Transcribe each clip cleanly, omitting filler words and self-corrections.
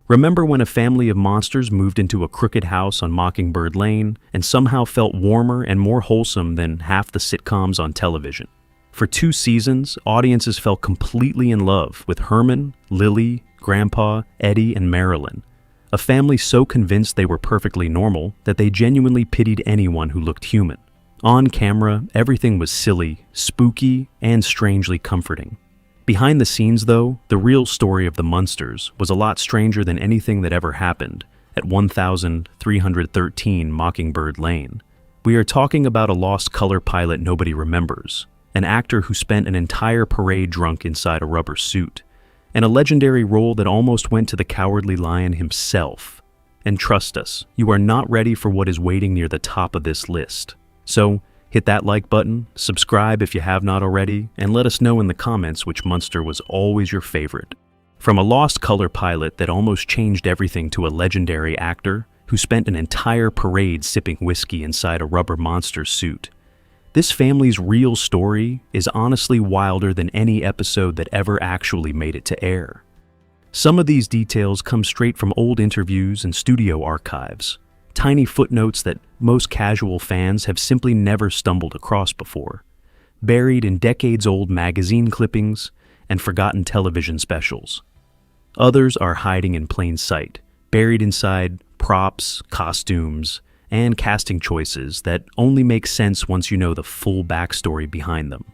Remember when a family of monsters moved into a crooked house on Mockingbird Lane and somehow felt warmer and more wholesome than half the sitcoms on television? For 2 seasons, audiences fell completely in love with Herman, Lily, Grandpa, Eddie, and Marilyn, a family so convinced they were perfectly normal that they genuinely pitied anyone who looked human. On camera, everything was silly, spooky, and strangely comforting. Behind the scenes, though, the real story of the Munsters was a lot stranger than anything that ever happened at 1313 Mockingbird Lane. We are talking about a lost color pilot nobody remembers, an actor who spent an entire parade drunk inside a rubber suit, and a legendary role that almost went to the Cowardly Lion himself. And trust us, you are not ready for what is waiting near the top of this list. So, hit that like button, subscribe if you have not already, and let us know in the comments which Munster was always your favorite. From a lost color pilot that almost changed everything to a legendary actor who spent an entire parade sipping whiskey inside a rubber monster suit, this family's real story is honestly wilder than any episode that ever actually made it to air. Some of these details come straight from old interviews and studio archives, tiny footnotes that most casual fans have simply never stumbled across before, buried in decades-old magazine clippings and forgotten television specials. Others are hiding in plain sight, buried inside props, costumes, and casting choices that only make sense once you know the full backstory behind them.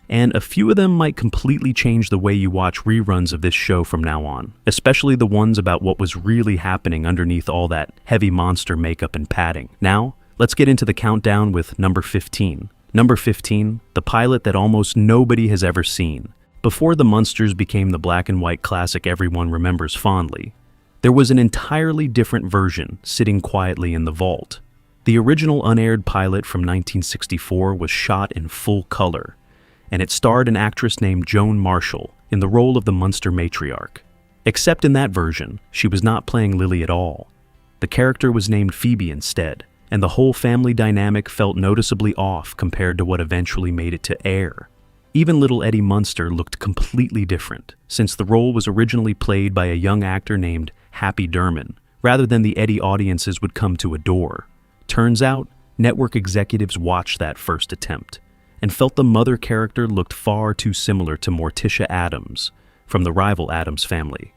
And a few of them might completely change the way you watch reruns of this show from now on, especially the ones about what was really happening underneath all that heavy monster makeup and padding. Now, let's get into the countdown with number 15. Number 15, the pilot that almost nobody has ever seen. Before the Munsters became the black and white classic everyone remembers fondly, there was an entirely different version sitting quietly in the vault. The original unaired pilot from 1964 was shot in full color, and it starred an actress named Joan Marshall in the role of the Munster matriarch. Except in that version, she was not playing Lily at all. The character was named Phoebe instead, and the whole family dynamic felt noticeably off compared to what eventually made it to air. Even little Eddie Munster looked completely different, since the role was originally played by a young actor named Happy Durman, rather than the Eddie audiences would come to adore. Turns out, network executives watched that first attempt and felt the mother character looked far too similar to Morticia Addams from the rival Addams family.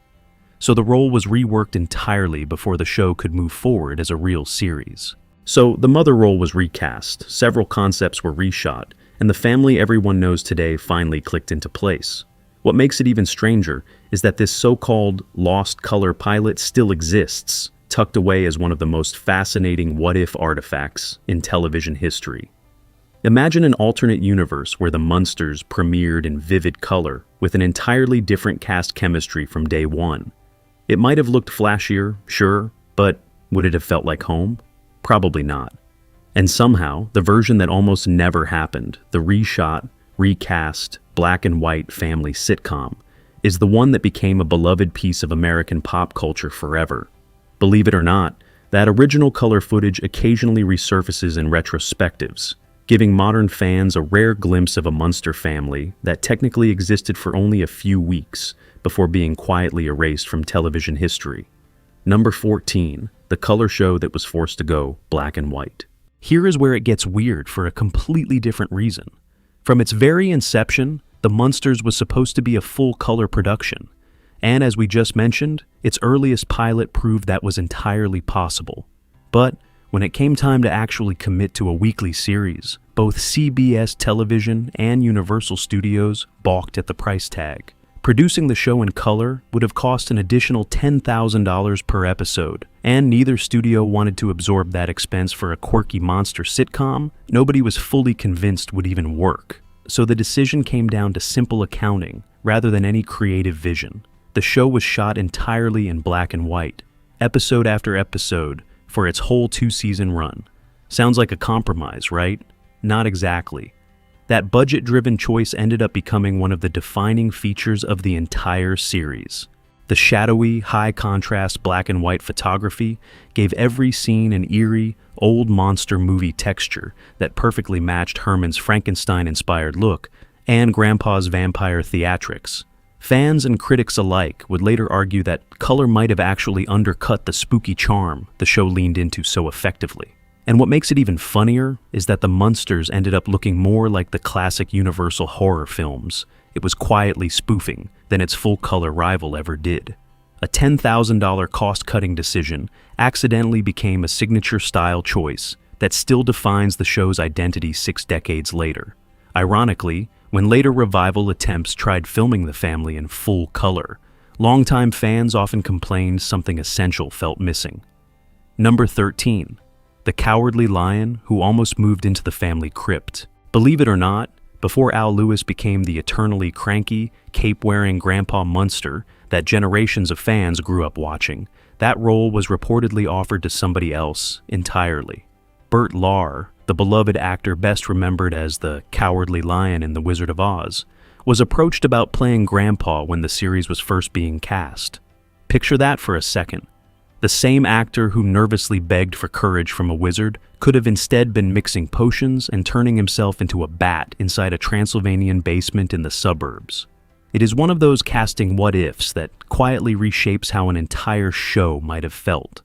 So the role was reworked entirely before the show could move forward as a real series. So the mother role was recast, several concepts were reshot, and the family everyone knows today finally clicked into place. What makes it even stranger is that this so-called lost color pilot still exists, tucked away as one of the most fascinating what-if artifacts in television history. Imagine an alternate universe where the Munsters premiered in vivid color with an entirely different cast chemistry from day one. It might have looked flashier, sure, but would it have felt like home? Probably not. And somehow, the version that almost never happened, the reshot, recast, black and white family sitcom, is the one that became a beloved piece of American pop culture forever. Believe it or not, that original color footage occasionally resurfaces in retrospectives, giving modern fans a rare glimpse of a Munster family that technically existed for only a few weeks before being quietly erased from television history. Number 14, the color show that was forced to go black and white. Here is where it gets weird for a completely different reason. From its very inception, the Munsters was supposed to be a full-color production, and as we just mentioned, its earliest pilot proved that was entirely possible. But when it came time to actually commit to a weekly series, both CBS Television and Universal Studios balked at the price tag. Producing the show in color would have cost an additional $10,000 per episode, and neither studio wanted to absorb that expense for a quirky monster sitcom nobody was fully convinced would even work. So the decision came down to simple accounting rather than any creative vision. The show was shot entirely in black and white, episode after episode, for its whole 2-season run. Sounds like a compromise, right? Not exactly. That budget-driven choice ended up becoming one of the defining features of the entire series. The shadowy, high-contrast black and white photography gave every scene an eerie, old monster movie texture that perfectly matched Herman's Frankenstein-inspired look and Grandpa's vampire theatrics. Fans and critics alike would later argue that color might have actually undercut the spooky charm the show leaned into so effectively. And what makes it even funnier is that the Munsters ended up looking more like the classic Universal horror films it was quietly spoofing than its full-color rival ever did. A $10,000 cost-cutting decision accidentally became a signature-style choice that still defines the show's identity 6 decades later. Ironically, when later revival attempts tried filming the family in full color, longtime fans often complained something essential felt missing. Number 13. The cowardly lion who almost moved into the family crypt. Believe it or not, before Al Lewis became the eternally cranky, cape-wearing Grandpa Munster that generations of fans grew up watching, that role was reportedly offered to somebody else entirely. Burt Lahr, the beloved actor best remembered as the Cowardly Lion in The Wizard of Oz, was approached about playing Grandpa when the series was first being cast. Picture that for a second. The same actor who nervously begged for courage from a wizard could have instead been mixing potions and turning himself into a bat inside a Transylvanian basement in the suburbs. It is one of those casting what-ifs that quietly reshapes how an entire show might have felt.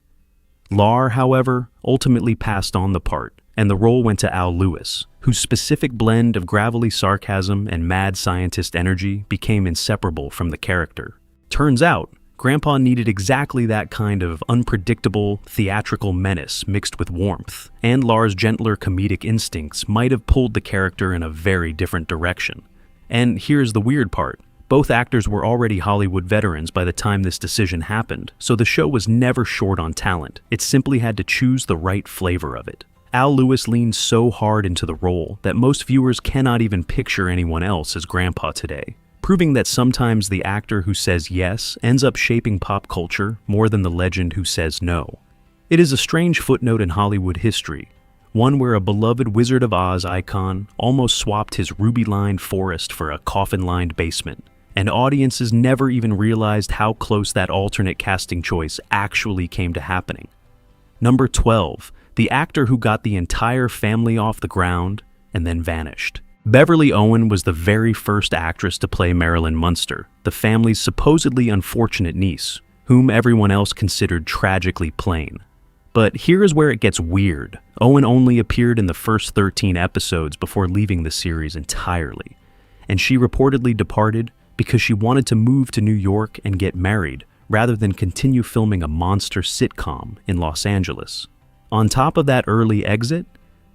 Lahr, however, ultimately passed on the part, and the role went to Al Lewis, whose specific blend of gravelly sarcasm and mad scientist energy became inseparable from the character. Turns out, Grandpa needed exactly that kind of unpredictable, theatrical menace mixed with warmth, and Lahr's gentler comedic instincts might have pulled the character in a very different direction. And here's the weird part. Both actors were already Hollywood veterans by the time this decision happened, so the show was never short on talent. It simply had to choose the right flavor of it. Al Lewis leaned so hard into the role that most viewers cannot even picture anyone else as Grandpa today, proving that sometimes the actor who says yes ends up shaping pop culture more than the legend who says no. It is a strange footnote in Hollywood history, one where a beloved Wizard of Oz icon almost swapped his ruby-lined forest for a coffin-lined basement, and audiences never even realized how close that alternate casting choice actually came to happening. Number 12, the actor who got the entire family off the ground and then vanished. Beverly Owen was the very first actress to play Marilyn Munster, the family's supposedly unfortunate niece, whom everyone else considered tragically plain. But here is where it gets weird. Owen only appeared in the first 13 episodes before leaving the series entirely, and she reportedly departed because she wanted to move to New York and get married, rather than continue filming a monster sitcom in Los Angeles. On top of that early exit,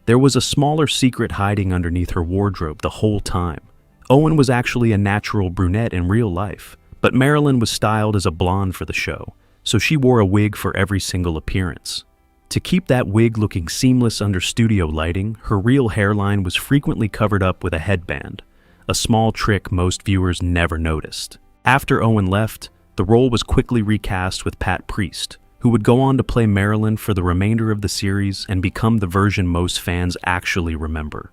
there was a smaller secret hiding underneath her wardrobe the whole time. Owen was actually a natural brunette in real life, but Marilyn was styled as a blonde for the show, so she wore a wig for every single appearance. To keep that wig looking seamless under studio lighting, her real hairline was frequently covered up with a headband, a small trick most viewers never noticed. After Owen left, the role was quickly recast with Pat Priest, who would go on to play Marilyn for the remainder of the series and become the version most fans actually remember.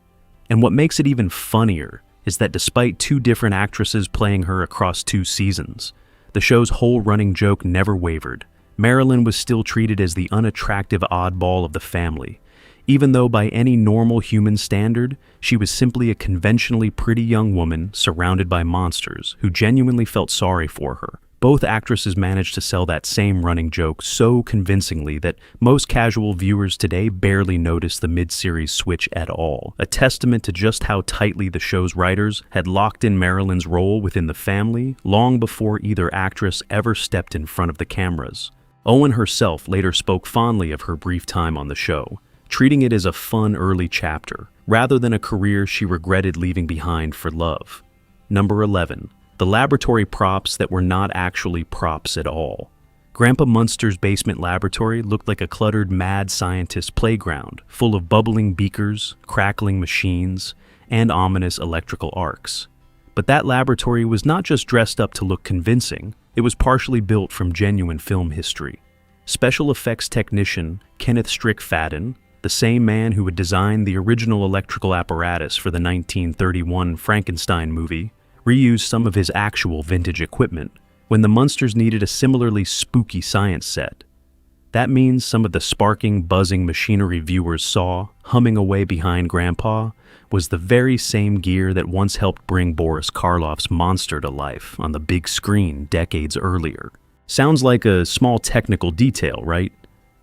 And what makes it even funnier is that despite 2 different actresses playing her across 2 seasons, the show's whole running joke never wavered. Marilyn was still treated as the unattractive oddball of the family, even though by any normal human standard, she was simply a conventionally pretty young woman surrounded by monsters who genuinely felt sorry for her. Both actresses managed to sell that same running joke so convincingly that most casual viewers today barely notice the mid-series switch at all, a testament to just how tightly the show's writers had locked in Marilyn's role within the family long before either actress ever stepped in front of the cameras. Owen herself later spoke fondly of her brief time on the show, treating it as a fun early chapter, rather than a career she regretted leaving behind for love. Number 11. The laboratory props that were not actually props at all. Grandpa Munster's basement laboratory looked like a cluttered mad scientist playground, full of bubbling beakers, crackling machines, and ominous electrical arcs. But that laboratory was not just dressed up to look convincing, it was partially built from genuine film history. Special effects technician Kenneth Strickfaden, the same man who had designed the original electrical apparatus for the 1931 Frankenstein movie, reused some of his actual vintage equipment when the Munsters needed a similarly spooky science set. That means some of the sparking, buzzing machinery viewers saw, humming away behind Grandpa, was the very same gear that once helped bring Boris Karloff's monster to life on the big screen decades earlier. Sounds like a small technical detail, right?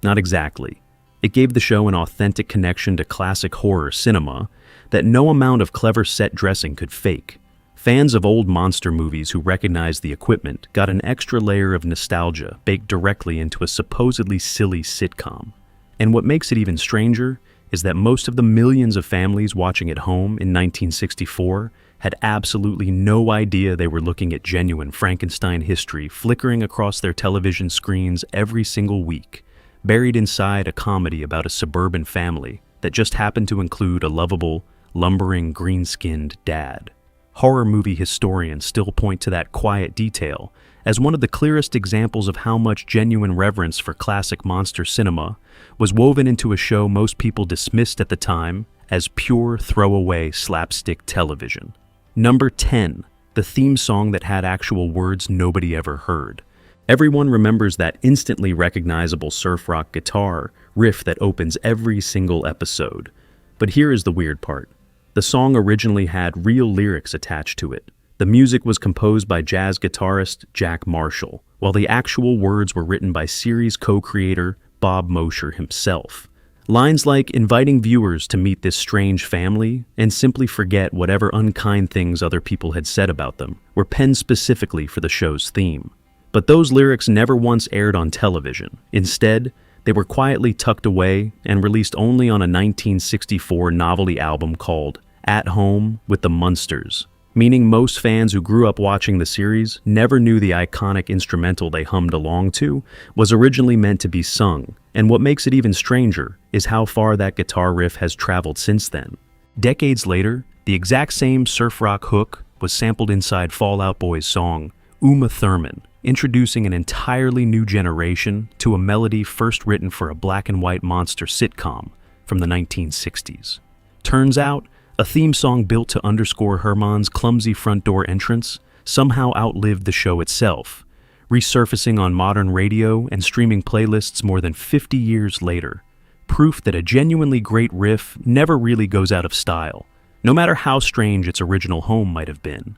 Not exactly. It gave the show an authentic connection to classic horror cinema that no amount of clever set dressing could fake. Fans of old monster movies who recognized the equipment got an extra layer of nostalgia baked directly into a supposedly silly sitcom. And what makes it even stranger is that most of the millions of families watching at home in 1964 had absolutely no idea they were looking at genuine Frankenstein history flickering across their television screens every single week, buried inside a comedy about a suburban family that just happened to include a lovable, lumbering, green-skinned dad. Horror movie historians still point to that quiet detail as one of the clearest examples of how much genuine reverence for classic monster cinema was woven into a show most people dismissed at the time as pure throwaway slapstick television. Number 10, the theme song that had actual words nobody ever heard. Everyone remembers that instantly recognizable surf rock guitar riff that opens every single episode. But here is the weird part. The song originally had real lyrics attached to it. The music was composed by jazz guitarist Jack Marshall, while the actual words were written by series co-creator Bob Mosher himself. Lines like inviting viewers to meet this strange family and simply forget whatever unkind things other people had said about them were penned specifically for the show's theme. But those lyrics never once aired on television. Instead, they were quietly tucked away and released only on a 1964 novelty album called At Home with the Munsters, meaning most fans who grew up watching the series never knew the iconic instrumental they hummed along to was originally meant to be sung, and what makes it even stranger is how far that guitar riff has traveled since then. Decades later, the exact same surf rock hook was sampled inside Fall Out Boy's song Uma Thurman, introducing an entirely new generation to a melody first written for a black and white monster sitcom from the 1960s. Turns out, a theme song built to underscore Herman's clumsy front door entrance somehow outlived the show itself, resurfacing on modern radio and streaming playlists more than 50 years later. Proof that a genuinely great riff never really goes out of style, no matter how strange its original home might have been.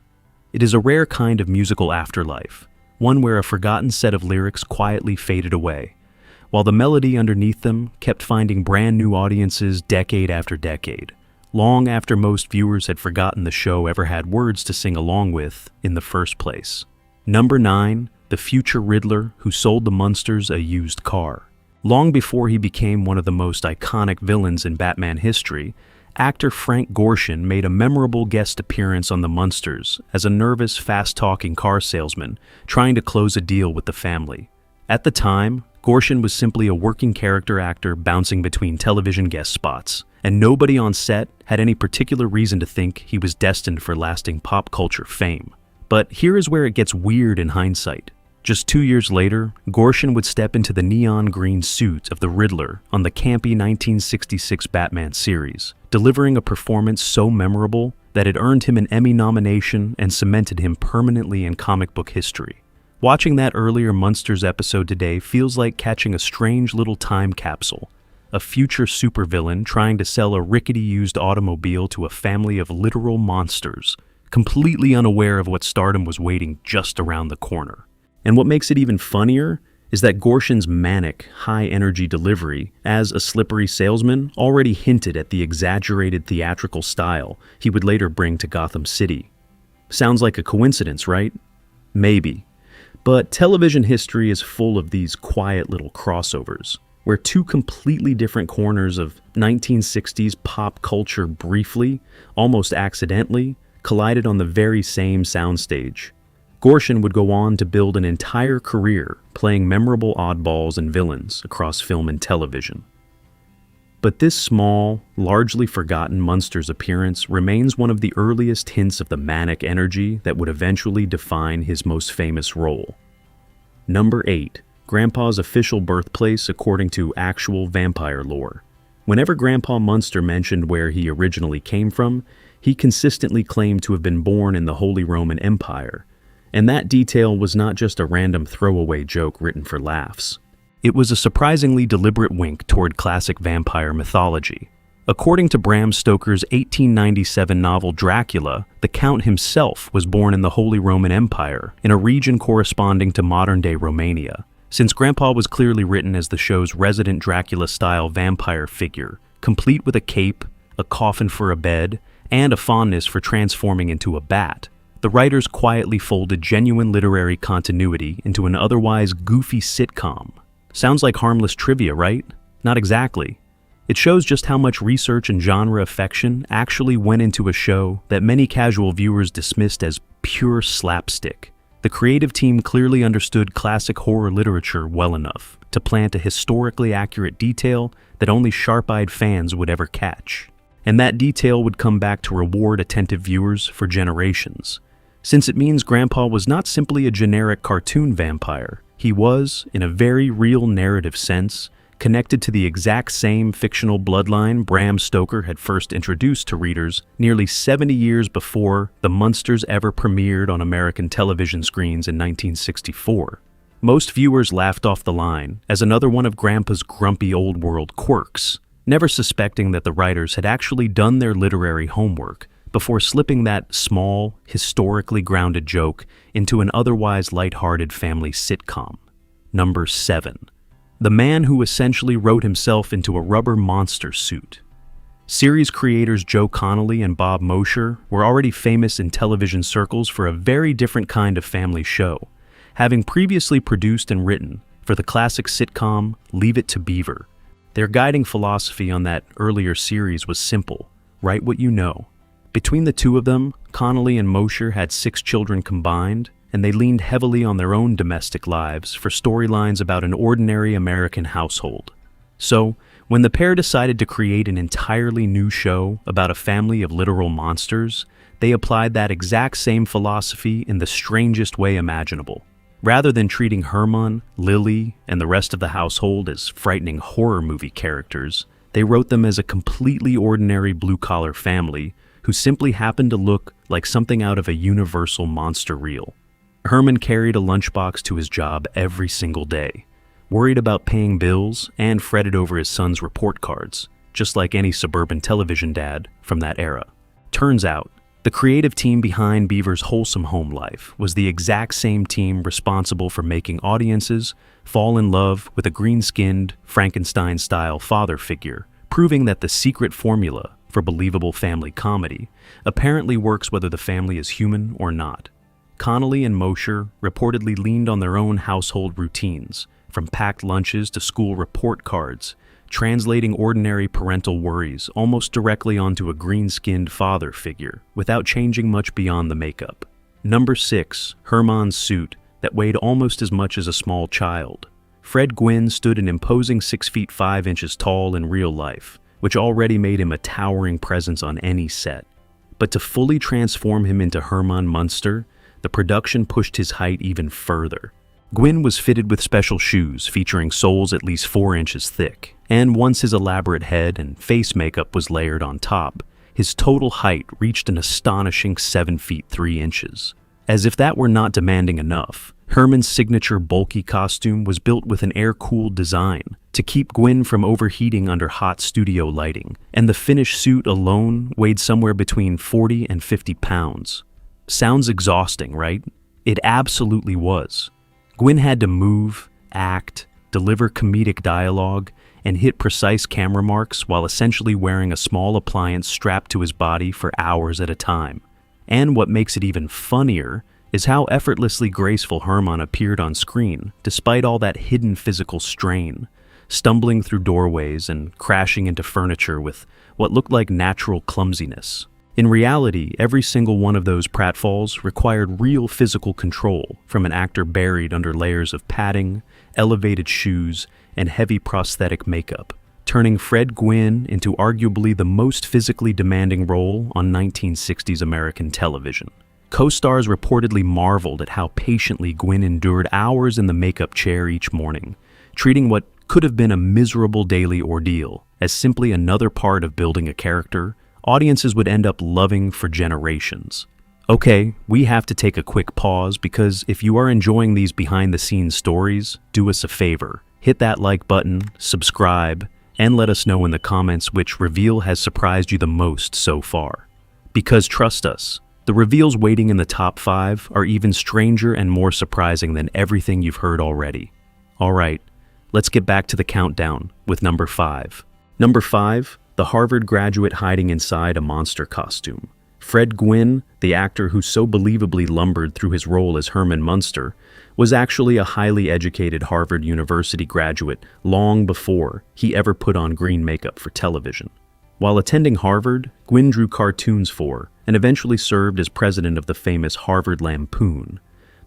It is a rare kind of musical afterlife, one where a forgotten set of lyrics quietly faded away, while the melody underneath them kept finding brand new audiences decade after decade, long after most viewers had forgotten the show ever had words to sing along with in the first place. Number 9, the future Riddler who sold the Munsters a used car. Long before he became one of the most iconic villains in Batman history, actor Frank Gorshin made a memorable guest appearance on the Munsters as a nervous, fast-talking car salesman trying to close a deal with the family. At the time, Gorshin was simply a working character actor bouncing between television guest spots, and nobody on set had any particular reason to think he was destined for lasting pop culture fame. But here is where it gets weird in hindsight. Just 2 years later, Gorshin would step into the neon green suit of the Riddler on the campy 1966 Batman series, delivering a performance so memorable that it earned him an Emmy nomination and cemented him permanently in comic book history. Watching that earlier Munsters episode today feels like catching a strange little time capsule, a future supervillain trying to sell a rickety used automobile to a family of literal monsters, completely unaware of what stardom was waiting just around the corner. And what makes it even funnier is that Gorshin's manic, high-energy delivery as a slippery salesman already hinted at the exaggerated theatrical style he would later bring to Gotham City. Sounds like a coincidence, right? Maybe. But television history is full of these quiet little crossovers, where two completely different corners of 1960s pop culture briefly, almost accidentally, collided on the very same soundstage. Gorshin would go on to build an entire career playing memorable oddballs and villains across film and television. But this small, largely forgotten Munsters appearance remains one of the earliest hints of the manic energy that would eventually define his most famous role. Number 8. Grandpa's official birthplace according to actual vampire lore. Whenever Grandpa Munster mentioned where he originally came from, he consistently claimed to have been born in the Holy Roman Empire, and that detail was not just a random throwaway joke written for laughs. It was a surprisingly deliberate wink toward classic vampire mythology. According to Bram Stoker's 1897 novel Dracula, the Count himself was born in the Holy Roman Empire, in a region corresponding to modern-day Romania. Since Grandpa was clearly written as the show's resident Dracula-style vampire figure, complete with a cape, a coffin for a bed, and a fondness for transforming into a bat, the writers quietly folded genuine literary continuity into an otherwise goofy sitcom. Sounds like harmless trivia, right? Not exactly. It shows just how much research and genre affection actually went into a show that many casual viewers dismissed as pure slapstick. The creative team clearly understood classic horror literature well enough to plant a historically accurate detail that only sharp-eyed fans would ever catch. And that detail would come back to reward attentive viewers for generations. Since it means Grandpa was not simply a generic cartoon vampire, he was, in a very real narrative sense, connected to the exact same fictional bloodline Bram Stoker had first introduced to readers nearly 70 years before the Munsters ever premiered on American television screens in 1964. Most viewers laughed off the line as another one of Grandpa's grumpy old-world quirks, never suspecting that the writers had actually done their literary homework before slipping that small, historically grounded joke into an otherwise lighthearted family sitcom. Number 7. The man who essentially wrote himself into a rubber monster suit. Series creators Joe Connolly and Bob Mosher were already famous in television circles for a very different kind of family show, having previously produced and written for the classic sitcom Leave It to Beaver. Their guiding philosophy on that earlier series was simple: write what you know. Between the two of them, Connolly and Mosher had 6 children combined, and they leaned heavily on their own domestic lives for storylines about an ordinary American household. So, when the pair decided to create an entirely new show about a family of literal monsters, they applied that exact same philosophy in the strangest way imaginable. Rather than treating Herman, Lily, and the rest of the household as frightening horror movie characters, they wrote them as a completely ordinary blue-collar family who simply happened to look like something out of a Universal monster reel. Herman carried a lunchbox to his job every single day, worried about paying bills and fretted over his son's report cards, just like any suburban television dad from that era. Turns out, the creative team behind Beaver's wholesome home life was the exact same team responsible for making audiences fall in love with a green-skinned, Frankenstein-style father figure, proving that the secret formula for believable family comedy apparently works whether the family is human or not. Connolly and Mosher reportedly leaned on their own household routines, from packed lunches to school report cards, translating ordinary parental worries almost directly onto a green-skinned father figure without changing much beyond the makeup. Number 6, Herman's suit that weighed almost as much as a small child. Fred Gwynne stood an imposing 6 feet 5 inches tall in real life, which already made him a towering presence on any set. But to fully transform him into Herman Munster, the production pushed his height even further. Gwynne was fitted with special shoes featuring soles at least 4 inches thick, and once his elaborate head and face makeup was layered on top, his total height reached an astonishing 7 feet 3 inches. As if that were not demanding enough, Herman's signature bulky costume was built with an air-cooled design to keep Gwynne from overheating under hot studio lighting, and the finished suit alone weighed somewhere between 40 and 50 pounds. Sounds exhausting, right? It absolutely was. Gwynne had to move, act, deliver comedic dialogue, and hit precise camera marks while essentially wearing a small appliance strapped to his body for hours at a time. And what makes it even funnier is how effortlessly graceful Herman appeared on screen, despite all that hidden physical strain, stumbling through doorways and crashing into furniture with what looked like natural clumsiness. In reality, every single one of those pratfalls required real physical control from an actor buried under layers of padding, elevated shoes, and heavy prosthetic makeup, turning Fred Gwynne into arguably the most physically demanding role on 1960s American television. Co-stars reportedly marveled at how patiently Gwynne endured hours in the makeup chair each morning, treating what could have been a miserable daily ordeal as simply another part of building a character audiences would end up loving for generations. Okay, we have to take a quick pause because if you are enjoying these behind-the-scenes stories, do us a favor. Hit that like button, subscribe, and let us know in the comments which reveal has surprised you the most so far. Because trust us, the reveals waiting in the top 5 are even stranger and more surprising than everything you've heard already. Alright, let's get back to the countdown with number 5. Number 5, the Harvard graduate hiding inside a monster costume. Fred Gwynne, the actor who so believably lumbered through his role as Herman Munster, was actually a highly educated Harvard University graduate long before he ever put on green makeup for television. While attending Harvard, Gwynne drew cartoons for and eventually served as president of the famous Harvard Lampoon,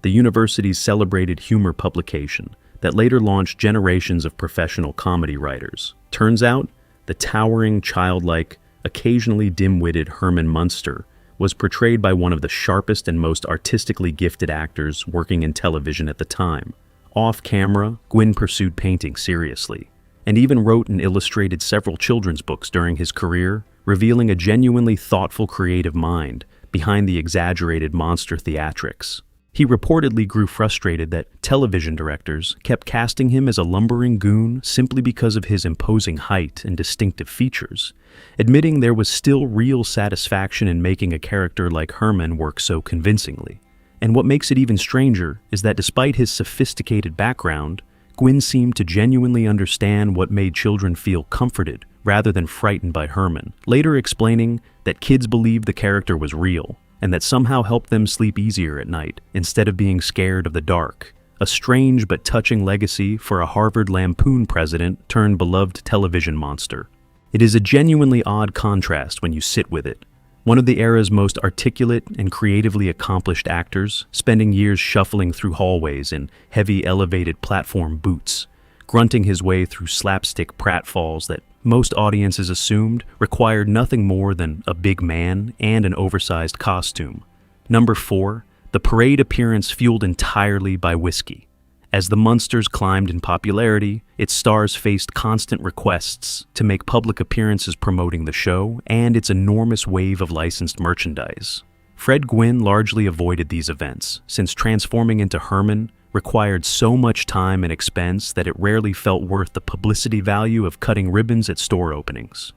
the university's celebrated humor publication that later launched generations of professional comedy writers. Turns out, the towering, childlike, occasionally dim-witted Herman Munster was portrayed by one of the sharpest and most artistically gifted actors working in television at the time. Off-camera, Gwynne pursued painting seriously, and even wrote and illustrated several children's books during his career, revealing a genuinely thoughtful creative mind behind the exaggerated monster theatrics. He reportedly grew frustrated that television directors kept casting him as a lumbering goon simply because of his imposing height and distinctive features, admitting there was still real satisfaction in making a character like Herman work so convincingly. And what makes it even stranger is that despite his sophisticated background, Gwynne seemed to genuinely understand what made children feel comforted rather than frightened by Herman, later explaining that kids believed the character was real, and that somehow helped them sleep easier at night instead of being scared of the dark. A strange but touching legacy for a Harvard Lampoon president turned beloved television monster. It is a genuinely odd contrast when you sit with it. One of the era's most articulate and creatively accomplished actors, spending years shuffling through hallways in heavy elevated platform boots, grunting his way through slapstick pratfalls that most audiences assumed required nothing more than a big man and an oversized costume. Number 4, the parade appearance fueled entirely by whiskey. As the Munsters climbed in popularity, its stars faced constant requests to make public appearances promoting the show and its enormous wave of licensed merchandise. Fred Gwynne largely avoided these events, since transforming into Herman required so much time and expense that it rarely felt worth the publicity value of cutting ribbons at store openings.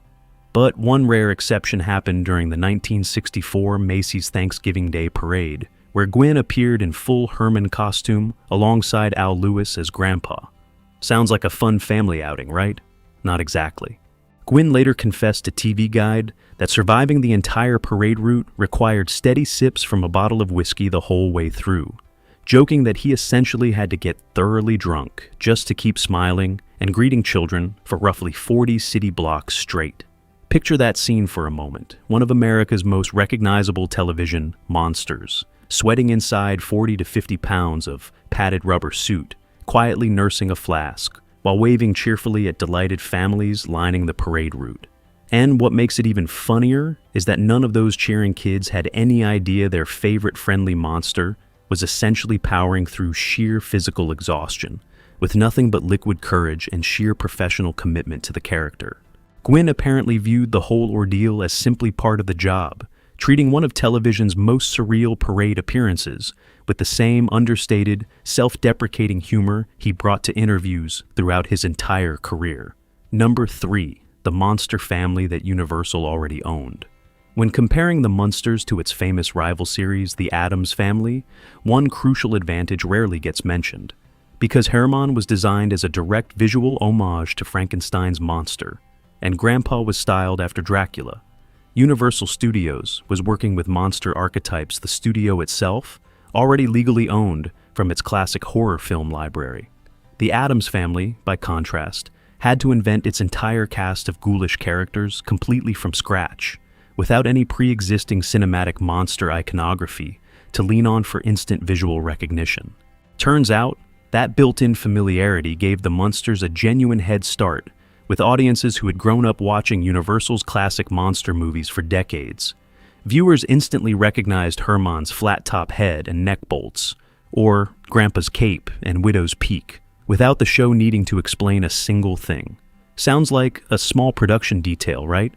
But one rare exception happened during the 1964 Macy's Thanksgiving Day Parade, where Gwynne appeared in full Herman costume alongside Al Lewis as Grandpa. Sounds like a fun family outing, right? Not exactly. Gwynne later confessed to TV Guide that surviving the entire parade route required steady sips from a bottle of whiskey the whole way through, joking that he essentially had to get thoroughly drunk just to keep smiling and greeting children for roughly 40 city blocks straight. Picture that scene for a moment, one of America's most recognizable television monsters, sweating inside 40 to 50 pounds of padded rubber suit, quietly nursing a flask, while waving cheerfully at delighted families lining the parade route. And what makes it even funnier is that none of those cheering kids had any idea their favorite friendly monster was essentially powering through sheer physical exhaustion, with nothing but liquid courage and sheer professional commitment to the character. Gwynne apparently viewed the whole ordeal as simply part of the job, treating one of television's most surreal parade appearances with the same understated, self-deprecating humor he brought to interviews throughout his entire career. Number 3, the monster family that Universal already owned. When comparing the Munsters to its famous rival series, The Addams Family, one crucial advantage rarely gets mentioned. Because Herman was designed as a direct visual homage to Frankenstein's monster, and Grandpa was styled after Dracula, Universal Studios was working with monster archetypes the studio itself already legally owned from its classic horror film library. The Addams Family, by contrast, had to invent its entire cast of ghoulish characters completely from scratch, without any pre-existing cinematic monster iconography to lean on for instant visual recognition. Turns out, that built-in familiarity gave the Munsters a genuine head start, with audiences who had grown up watching Universal's classic monster movies for decades. Viewers instantly recognized Herman's flat-top head and neck bolts, or Grandpa's cape and widow's peak, without the show needing to explain a single thing. Sounds like a small production detail, right?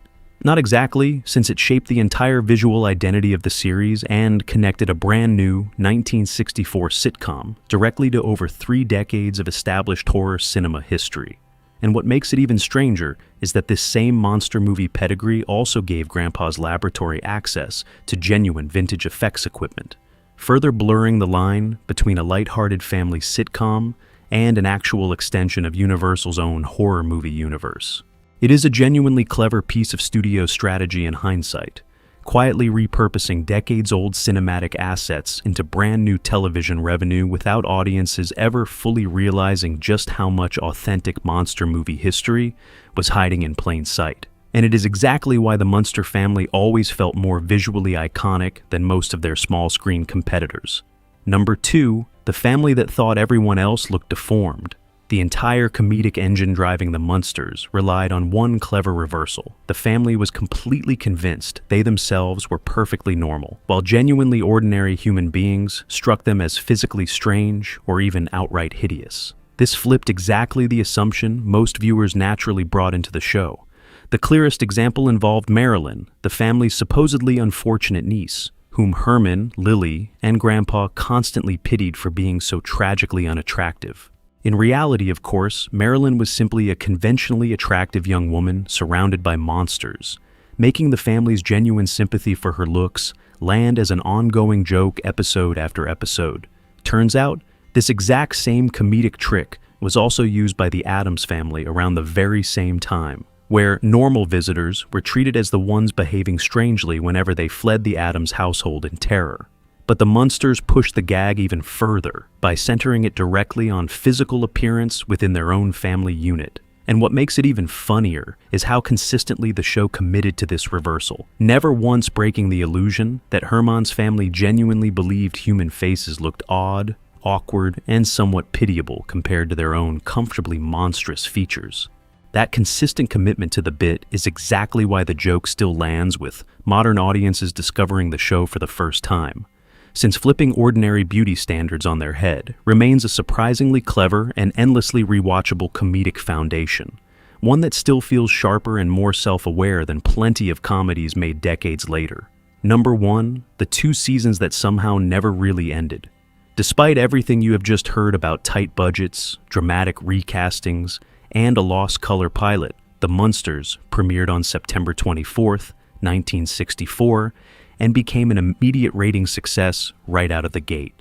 Not exactly, since it shaped the entire visual identity of the series and connected a brand new 1964 sitcom directly to over 3 decades of established horror cinema history. And what makes it even stranger is that this same monster movie pedigree also gave Grandpa's laboratory access to genuine vintage effects equipment, further blurring the line between a lighthearted family sitcom and an actual extension of Universal's own horror movie universe. It is a genuinely clever piece of studio strategy in hindsight, quietly repurposing decades-old cinematic assets into brand new television revenue without audiences ever fully realizing just how much authentic monster movie history was hiding in plain sight. And it is exactly why the Munster family always felt more visually iconic than most of their small-screen competitors. Number 2, the family that thought everyone else looked deformed. The entire comedic engine driving the Munsters relied on one clever reversal. The family was completely convinced they themselves were perfectly normal, while genuinely ordinary human beings struck them as physically strange or even outright hideous. This flipped exactly the assumption most viewers naturally brought into the show. The clearest example involved Marilyn, the family's supposedly unfortunate niece, whom Herman, Lily, and Grandpa constantly pitied for being so tragically unattractive. In reality, of course, Marilyn was simply a conventionally attractive young woman surrounded by monsters, making the family's genuine sympathy for her looks land as an ongoing joke episode after episode. Turns out, this exact same comedic trick was also used by the Addams family around the very same time, where normal visitors were treated as the ones behaving strangely whenever they fled the Addams household in terror. But the Munsters pushed the gag even further by centering it directly on physical appearance within their own family unit. And what makes it even funnier is how consistently the show committed to this reversal, never once breaking the illusion that Herman's family genuinely believed human faces looked odd, awkward, and somewhat pitiable compared to their own comfortably monstrous features. That consistent commitment to the bit is exactly why the joke still lands with modern audiences discovering the show for the first time, since flipping ordinary beauty standards on their head remains a surprisingly clever and endlessly rewatchable comedic foundation, one that still feels sharper and more self-aware than plenty of comedies made decades later. Number 1, the 2 seasons that somehow never really ended. Despite everything you have just heard about tight budgets, dramatic recastings, and a lost color pilot, The Munsters premiered on September 24th, 1964, and became an immediate rating success right out of the gate.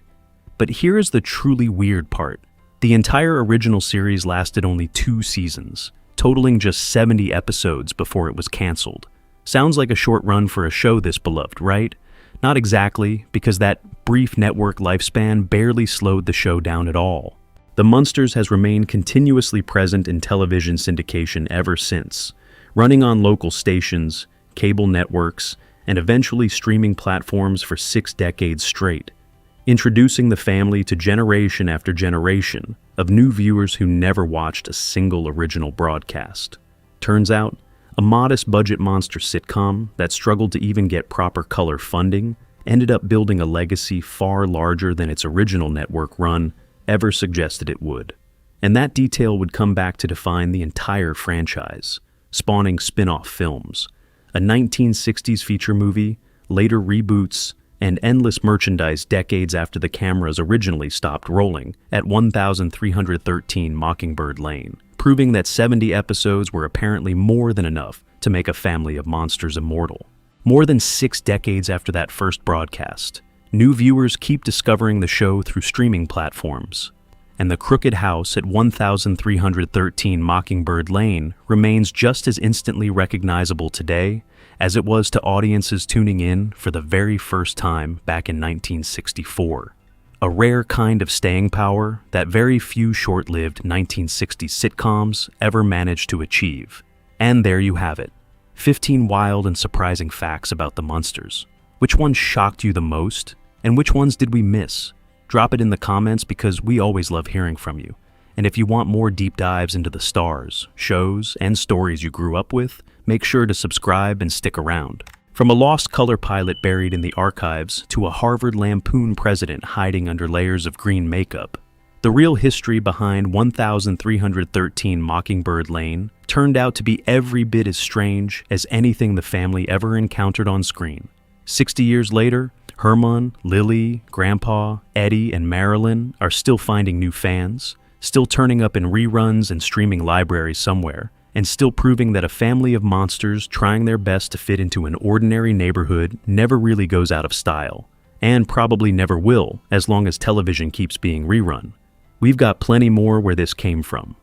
But here is the truly weird part. The entire original series lasted only 2 seasons, totaling just 70 episodes before it was canceled. Sounds like a short run for a show this beloved, right? Not exactly, because that brief network lifespan barely slowed the show down at all. The Munsters has remained continuously present in television syndication ever since, running on local stations, cable networks, and eventually streaming platforms for 6 decades straight, introducing the family to generation after generation of new viewers who never watched a single original broadcast. Turns out, a modest budget monster sitcom that struggled to even get proper color funding ended up building a legacy far larger than its original network run ever suggested it would. And that detail would come back to define the entire franchise, spawning spin-off films, a 1960s feature movie, later reboots, and endless merchandise decades after the cameras originally stopped rolling at 1313 Mockingbird Lane, proving that 70 episodes were apparently more than enough to make a family of monsters immortal. More than 6 decades after that first broadcast, new viewers keep discovering the show through streaming platforms, and the crooked house at 1313 Mockingbird Lane remains just as instantly recognizable today as it was to audiences tuning in for the very first time back in 1964. A rare kind of staying power that very few short-lived 1960s sitcoms ever managed to achieve. And there you have it, 15 wild and surprising facts about the Munsters. Which ones shocked you the most, and which ones did we miss? Drop it in the comments because we always love hearing from you. And if you want more deep dives into the stars, shows, and stories you grew up with, make sure to subscribe and stick around. From a lost color pilot buried in the archives to a Harvard Lampoon president hiding under layers of green makeup, The real history behind 1313 Mockingbird Lane turned out to be every bit as strange as anything the family ever encountered on screen. 60 years later, Herman, Lily, Grandpa, Eddie, and Marilyn are still finding new fans, still turning up in reruns and streaming libraries somewhere, and still proving that a family of monsters trying their best to fit into an ordinary neighborhood never really goes out of style, and probably never will as long as television keeps being rerun. We've got plenty more where this came from.